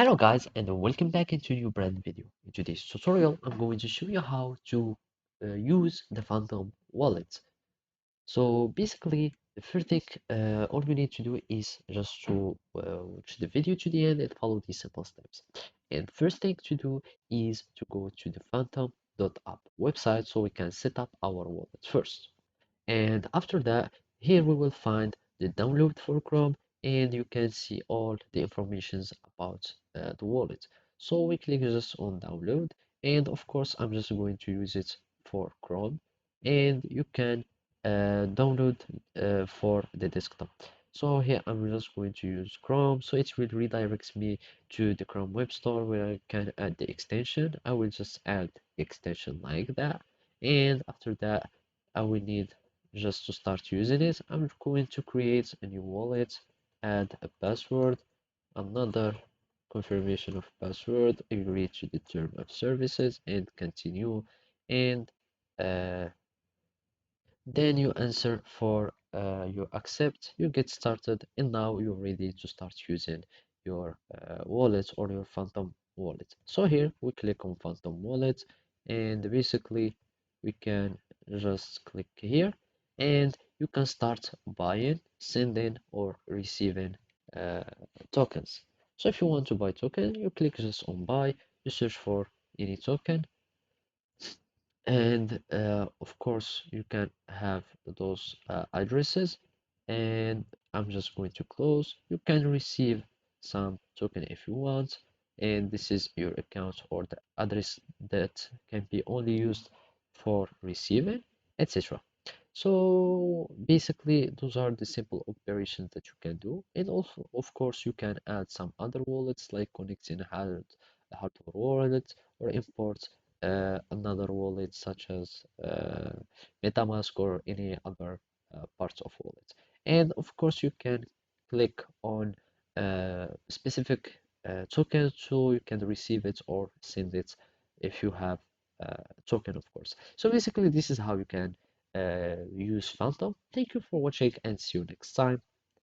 Hello guys and welcome back into a new brand video. In today's tutorial, I'm going to show you how to use the Phantom wallet. So basically, the first thing all you need to do is just to watch the video to the end and follow these simple steps. And first thing to do is to go to the phantom.app website so we can set up our wallet first. And after that, here we will find the download for Chrome and you can see all the informations about the wallet. So we click just on download and of course I'm just going to use it for Chrome and you can download for the desktop. So here I'm just going to use Chrome so it will redirect me to the Chrome Web Store where I can add the extension. I will just add the extension like that and after that I will need just to start using it. I'm going to create a new wallet, add a password, another confirmation of password, agree to the term of services and continue. And uh, then you answer for you accept, you get started, and now you're ready to start using your wallet or your Phantom wallet. So here we click on Phantom wallet, and basically we can just click here, and you can start buying, sending, or receiving uh, tokens. So if you want to buy token, you click just on buy, you search for any token and of course you can have those addresses and I'm just going to close. You can receive some token if you want and this is your account or the address that can be only used for receiving, etc. So basically those are the simple operations that you can do, and also of course you can add some other wallets like connecting hardware wallet or import another wallet such as MetaMask or any other parts of wallet. And of course, you can click on specific token so you can receive it or send it if you have token, of course. So basically, this is how you can use Phantom. Thank you for watching and see you next time.